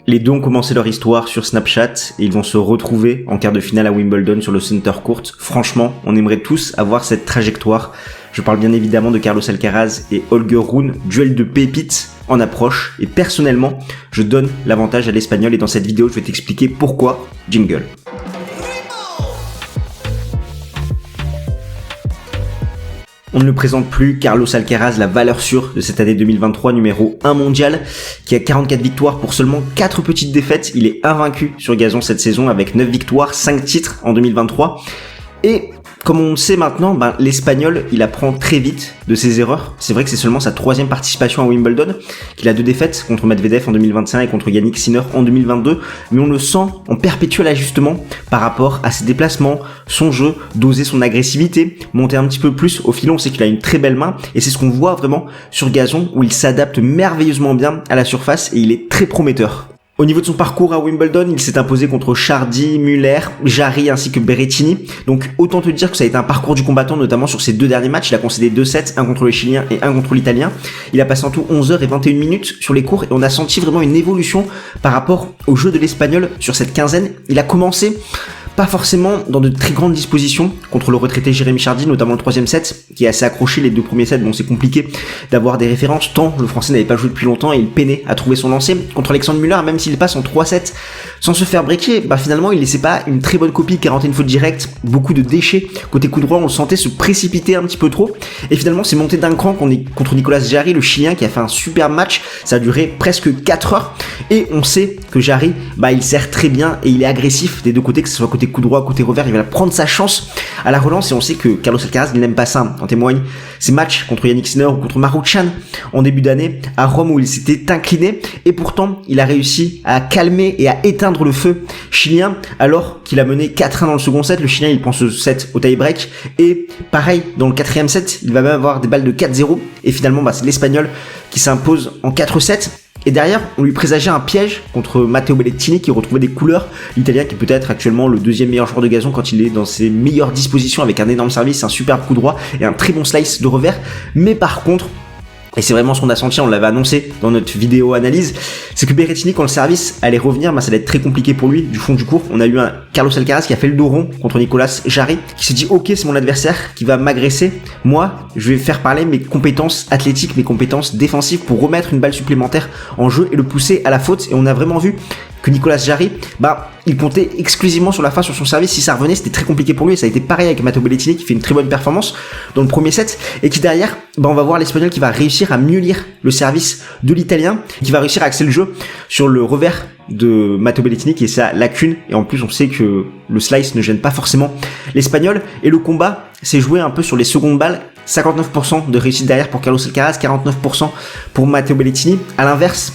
Les deux ont commencé leur histoire sur Snapchat et ils vont se retrouver en quart de finale à Wimbledon sur le Center Court. Franchement, on aimerait tous avoir cette trajectoire. Je parle bien évidemment de Carlos Alcaraz et Holger Rune, duel de pépites en approche. Et personnellement, je donne l'avantage à l'Espagnol et dans cette vidéo, je vais t'expliquer pourquoi. Jingle. On ne le présente plus, Carlos Alcaraz, la valeur sûre de cette année 2023, numéro 1 mondial, qui a 44 victoires pour seulement 4 petites défaites. Il est invaincu sur gazon cette saison avec 9 victoires, 5 titres en 2023. Et comme on le sait maintenant, l'Espagnol, il apprend très vite de ses erreurs. C'est vrai que c'est seulement sa 3e participation à Wimbledon, qu'il a 2 défaites contre Medvedev en 2021 et contre Yannick Sinner en 2022. Mais on le sent en perpétuel ajustement par rapport à ses déplacements, son jeu, doser son agressivité, monter un petit peu plus au filon. On sait qu'il a une très belle main et c'est ce qu'on voit vraiment sur gazon où il s'adapte merveilleusement bien à la surface et il est très prometteur. Au niveau de son parcours à Wimbledon, il s'est imposé contre Chardy, Muller, Jarry ainsi que Berrettini. Donc autant te dire que ça a été un parcours du combattant, notamment sur ses 2 derniers matchs. Il a concédé 2 sets, un contre le Chilien et un contre l'Italien. Il a passé en tout 11h21 sur les cours et on a senti vraiment une évolution par rapport au jeu de l'Espagnol sur cette quinzaine. Il a commencé pas forcément dans de très grandes dispositions contre le retraité Jérémy Chardy, notamment le 3e set, qui est assez accroché. Les 2 premiers sets, bon, c'est compliqué d'avoir des références, tant le Français n'avait pas joué depuis longtemps et il peinait à trouver son lancer. Contre Alexandre Müller, même s'il passe en 3 sets sans se faire breaker, finalement, il laissait pas une très bonne copie, 41 fautes directes, beaucoup de déchets. Côté coup droit, on le sentait se précipiter un petit peu trop. Et finalement, c'est monté d'un cran contre Nicolas Jarry, le Chilien, qui a fait un super match. Ça a duré presque 4 heures. Et on sait que Jarry, il sert très bien et il est agressif des 2 côtés, que ce soit côté coup droit, côté revers, il va prendre sa chance à la relance et on sait que Carlos Alcaraz il n'aime pas ça. En témoigne ses matchs contre Yannick Sinner ou contre Maruchan en début d'année à Rome où il s'était incliné et pourtant il a réussi à calmer et à éteindre le feu chilien alors qu'il a mené 4-1 dans le second set. Le Chilien il prend ce set au tie-break et pareil dans le 4e set il va même avoir des balles de 4-0 et finalement c'est l'Espagnol qui s'impose en 4-7. Et derrière, on lui présageait un piège contre Matteo Berrettini qui retrouvait des couleurs. L'Italien qui est peut-être actuellement le 2e meilleur joueur de gazon quand il est dans ses meilleures dispositions avec un énorme service, un superbe coup droit et un très bon slice de revers. Mais par contre, et c'est vraiment ce qu'on a senti, on l'avait annoncé dans notre vidéo analyse, c'est que Berrettini, quand le service allait revenir, ça allait être très compliqué pour lui du fond du court. On a eu un Carlos Alcaraz qui a fait le dos rond contre Nicolas Jarry, qui s'est dit ok, c'est mon adversaire qui va m'agresser. Moi, je vais faire parler mes compétences athlétiques, mes compétences défensives pour remettre une balle supplémentaire en jeu et le pousser à la faute. Et on a vraiment vu que Nicolas Jarry, il comptait exclusivement sur la fin sur son service. Si ça revenait, c'était très compliqué pour lui. Et ça a été pareil avec Matteo Berrettini qui fait une très bonne performance dans le premier set et qui derrière, on va voir l'Espagnol qui va réussir à mieux lire le service de l'Italien, qui va réussir à axer le jeu sur le revers de Matteo Berrettini qui est sa lacune. Et en plus, on sait que le slice ne gêne pas forcément l'Espagnol. Et le combat s'est joué un peu sur les secondes balles. 59% de réussite derrière pour Carlos Alcaraz, 49% pour Matteo Berrettini. À l'inverse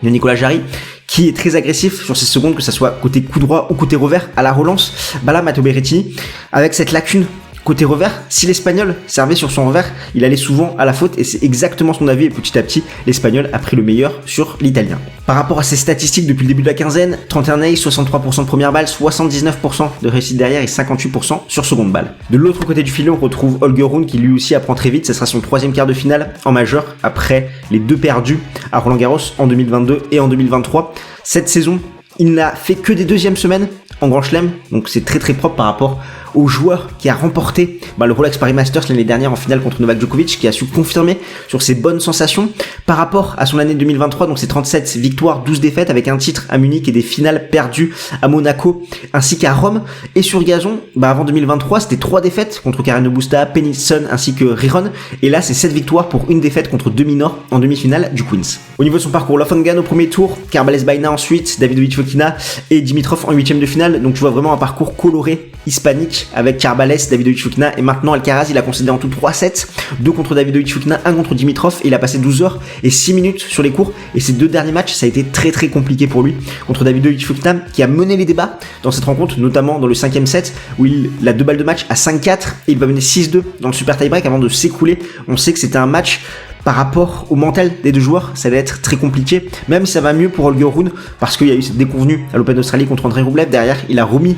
de Nicolas Jarry, qui est très agressif sur ses secondes, que ça soit côté coup droit ou côté revers à la relance. Là, Matteo Berrettini, avec cette lacune côté revers, si l'Espagnol servait sur son revers, il allait souvent à la faute et c'est exactement ce qu'on a vu et petit à petit, l'Espagnol a pris le meilleur sur l'Italien. Par rapport à ses statistiques depuis le début de la quinzaine, 31 aces, 63% de première balle, 79% de réussite derrière et 58% sur seconde balle. De l'autre côté du filet, on retrouve Holger Rune qui lui aussi apprend très vite, ce sera son 3e quart de finale en majeur après les 2 perdus à Roland Garros en 2022 et en 2023. Cette saison, il n'a fait que des 2e semaines en Grand Chelem, donc c'est très très propre par rapport au joueur qui a remporté le Rolex Paris Masters l'année dernière en finale contre Novak Djokovic, qui a su confirmer sur ses bonnes sensations par rapport à son année 2023, donc c'est 37 victoires, 12 défaites avec un titre à Munich et des finales perdues à Monaco ainsi qu'à Rome. Et sur gazon, avant 2023, c'était 3 défaites contre Carreño Busta, Pennison ainsi que Riron, et là c'est 7 victoires pour une défaite contre Dominor en demi-finale du Queens. Au niveau de son parcours, Lofangan au premier tour, Carbales Baena ensuite, Davidovich Fokina et Dimitrov en 8e de finale, donc tu vois vraiment un parcours coloré hispanique avec Carbales, Davidovich Fokina et maintenant Alcaraz. Il a concédé en tout 3 sets, 2 contre Davidovich Fokina, 1 contre Dimitrov, et il a passé 12 heures et 6 minutes sur les cours, et ces 2 derniers matchs ça a été très très compliqué pour lui contre Davidovich Fokina qui a mené les débats dans cette rencontre, notamment dans le 5e set où il a 2 balles de match à 5-4 et il va mener 6-2 dans le super tie-break avant de s'écrouler. On sait que c'était un match par rapport au mental des deux joueurs, ça va être très compliqué, même si ça va mieux pour Holger Rune, parce qu'il y a eu cette déconvenue à l'Open d'Australie contre Andrei Rublev. Derrière, il a remis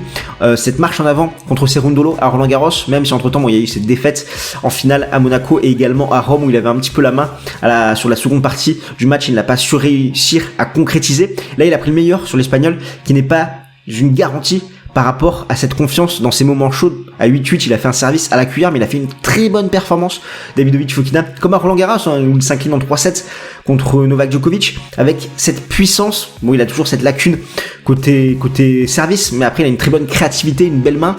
cette marche en avant contre Cerundolo à Roland Garros, même si entre temps il y a eu cette défaite en finale à Monaco et également à Rome où il avait un petit peu la main sur la seconde partie du match. Il n'a pas su réussir à concrétiser. Là, il a pris le meilleur sur l'Espagnol, qui n'est pas une garantie par rapport à cette confiance dans ces moments chauds. À 8-8, il a fait un service à la cuillère, mais il a fait une très bonne performance, Davidovich Fokina, comme à Roland Garros, où il s'incline en 3-7 contre Novak Djokovic, avec cette puissance. Bon, il a toujours cette lacune côté service, mais après il a une très bonne créativité, une belle main.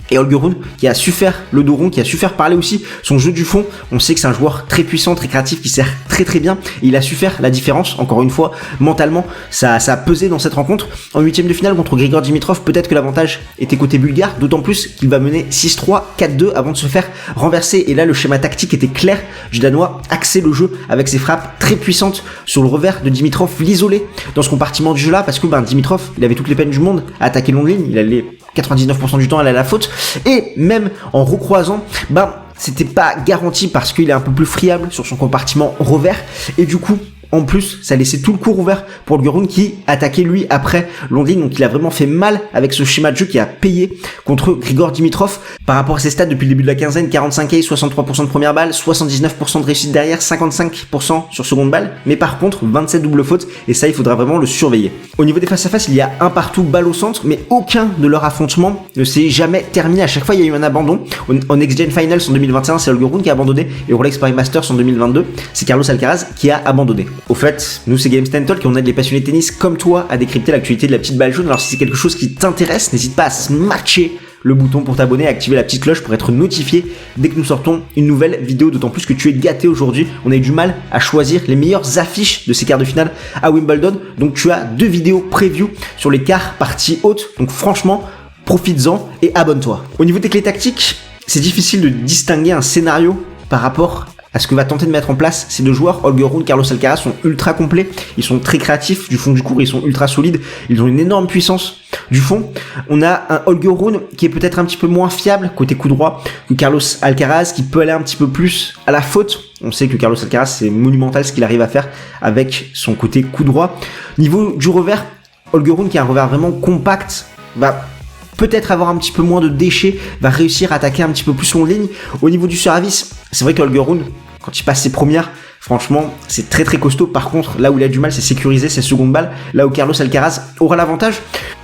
Et Holger Rune qui a su faire le dos rond, qui a su faire parler aussi son jeu du fond. On sait que c'est un joueur très puissant, très créatif, qui sert très très bien. Et il a su faire la différence, encore une fois, mentalement. Ça a pesé dans cette rencontre. En huitième de finale contre Grigor Dimitrov, peut-être que l'avantage était côté bulgare, d'autant plus qu'il va mener 6-3, 4-2 avant de se faire renverser. Et là, le schéma tactique était clair. Du Danois axait le jeu avec ses frappes très puissantes sur le revers de Dimitrov, l'isoler dans ce compartiment du jeu-là, parce que Dimitrov, il avait toutes les peines du monde à attaquer longue ligne. Il allait 99% du temps aller à la faute, et même en recroisant, c'était pas garanti parce qu'il est un peu plus friable sur son compartiment revers, et du coup en plus, ça laissait tout le cours ouvert pour Holger Rune qui attaquait lui après longue ligne. Donc il a vraiment fait mal avec ce schéma de jeu qui a payé contre Grigor Dimitrov. Par rapport à ses stats depuis le début de la quinzaine, 45 aces, 63% de première balle, 79% de réussite derrière, 55% sur seconde balle. Mais par contre, 27 doubles fautes, et ça il faudra vraiment le surveiller. Au niveau des face-à-face, il y a un partout balle au centre, mais aucun de leurs affrontements ne s'est jamais terminé. À chaque fois, il y a eu un abandon. En Next Gen Finals en 2021, c'est Holger Rune qui a abandonné, et au Rolex Paris Masters en 2022, c'est Carlos Alcaraz qui a abandonné. Au fait, nous c'est Games Talk et on aide les passionnés de tennis comme toi à décrypter l'actualité de la petite balle jaune. Alors si c'est quelque chose qui t'intéresse, n'hésite pas à smatcher le bouton pour t'abonner et activer la petite cloche pour être notifié dès que nous sortons une nouvelle vidéo, d'autant plus que tu es gâté aujourd'hui. On a eu du mal à choisir les meilleures affiches de ces quarts de finale à Wimbledon, donc tu as 2 vidéos preview sur les quarts partie haute, donc franchement profites-en et abonne-toi. Au niveau des clés tactiques, c'est difficile de distinguer un scénario par rapport à ce que va tenter de mettre en place ces deux joueurs. Holger Rune, Carlos Alcaraz sont ultra complets, ils sont très créatifs du fond du court, ils sont ultra solides, ils ont une énorme puissance du fond. On a un Holger Rune qui est peut-être un petit peu moins fiable côté coup droit que Carlos Alcaraz, qui peut aller un petit peu plus à la faute. On sait que Carlos Alcaraz, c'est monumental ce qu'il arrive à faire avec son côté coup droit. Niveau du revers, Holger Rune qui a un revers vraiment compact, va peut-être avoir un petit peu moins de déchets, va réussir à attaquer un petit peu plus longue ligne. Au niveau du service, c'est vrai que Holger Rune, quand il passe ses premières, franchement, c'est très très costaud. Par contre, là où il a du mal, c'est sécuriser ses secondes balles, là où Carlos Alcaraz aura l'avantage.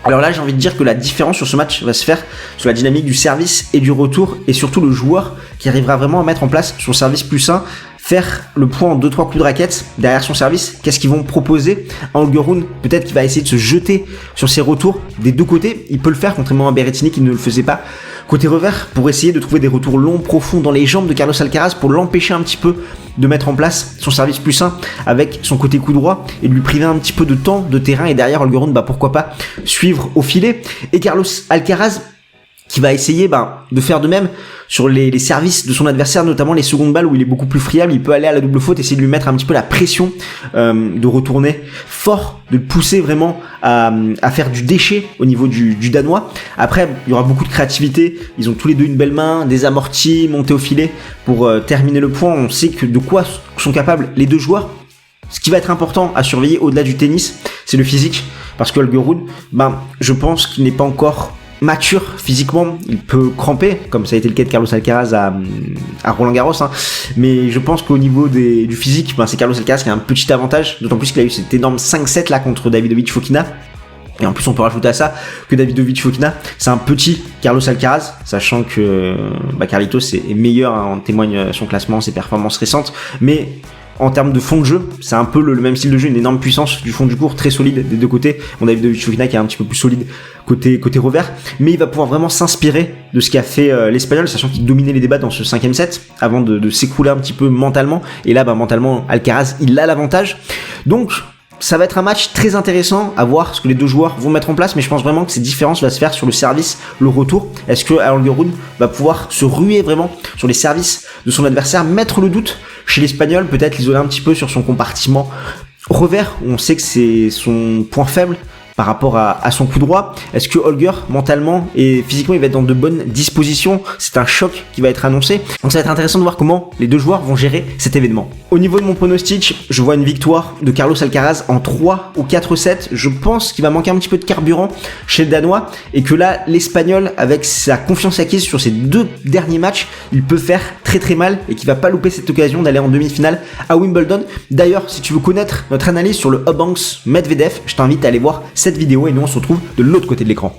Alors là, j'ai envie de dire que la différence sur ce match va se faire sur la dynamique du service et du retour, et surtout le joueur qui arrivera vraiment à mettre en place son service plus sain, faire le point en 2-3 coups de raquette derrière son service. Qu'est-ce qu'ils vont proposer à Holger Rune? Peut-être qu'il va essayer de se jeter sur ses retours des deux côtés. Il peut le faire, contrairement à Berrettini qui ne le faisait pas côté revers, pour essayer de trouver des retours longs, profonds dans les jambes de Carlos Alcaraz, pour l'empêcher un petit peu de mettre en place son service plus sain avec son côté coup droit et de lui priver un petit peu de temps, de terrain, et derrière Holger Rune, pourquoi pas suivre au filet. Et Carlos Alcaraz qui va essayer de faire de même sur les services de son adversaire, notamment les secondes balles où il est beaucoup plus friable. Il peut aller à la double faute, essayer de lui mettre un petit peu la pression, de retourner fort, de le pousser vraiment à faire du déchet au niveau du Danois. Après, il y aura beaucoup de créativité. Ils ont tous les deux une belle main, des amortis, monter au filet pour terminer le point. On sait que de quoi sont capables les deux joueurs. Ce qui va être important à surveiller au-delà du tennis, c'est le physique, parce que Holger Rune, je pense qu'il n'est pas encore mature physiquement. Il peut cramper, comme ça a été le cas de Carlos Alcaraz à Roland Garros, mais je pense qu'au niveau du physique, c'est Carlos Alcaraz qui a un petit avantage, d'autant plus qu'il a eu cet énorme 5-7 là contre Davidovich Fokina. Et en plus, on peut rajouter à ça que Davidovich Fokina, c'est un petit Carlos Alcaraz, sachant que Carlitos est meilleur, en témoigne son classement, ses performances récentes, mais en termes de fond de jeu, c'est un peu le même style de jeu, une énorme puissance du fond du court, très solide des deux côtés. On a Davidovich Fokina qui est un petit peu plus solide côté revers, mais il va pouvoir vraiment s'inspirer de ce qu'a fait l'Espagnol, sachant qu'il dominait les débats dans ce 5e set avant de s'écrouler un petit peu mentalement. Et là, mentalement, Alcaraz, il a l'avantage. Donc, ça va être un match très intéressant à voir ce que les deux joueurs vont mettre en place, mais je pense vraiment que cette différence va se faire sur le service, le retour. Est-ce que Holger Rune va pouvoir se ruer vraiment sur les services de son adversaire, mettre le doute chez l'Espagnol, peut-être l'isoler un petit peu sur son compartiment revers, où on sait que c'est son point faible, par rapport à son coup droit. Est-ce que Holger, mentalement et physiquement, il va être dans de bonnes dispositions? C'est un choc qui va être annoncé. Donc ça va être intéressant de voir comment les deux joueurs vont gérer cet événement. Au niveau de mon pronostic, je vois une victoire de Carlos Alcaraz en 3 ou 4 sets. Je pense qu'il va manquer un petit peu de carburant chez le Danois et que là, l'Espagnol, avec sa confiance acquise sur ses 2 derniers matchs, il peut faire très très mal et qu'il va pas louper cette occasion d'aller en demi-finale à Wimbledon. D'ailleurs, si tu veux connaître notre analyse sur le Eubanks Medvedev, je t'invite à aller voir cette vidéo et nous on se retrouve de l'autre côté de l'écran.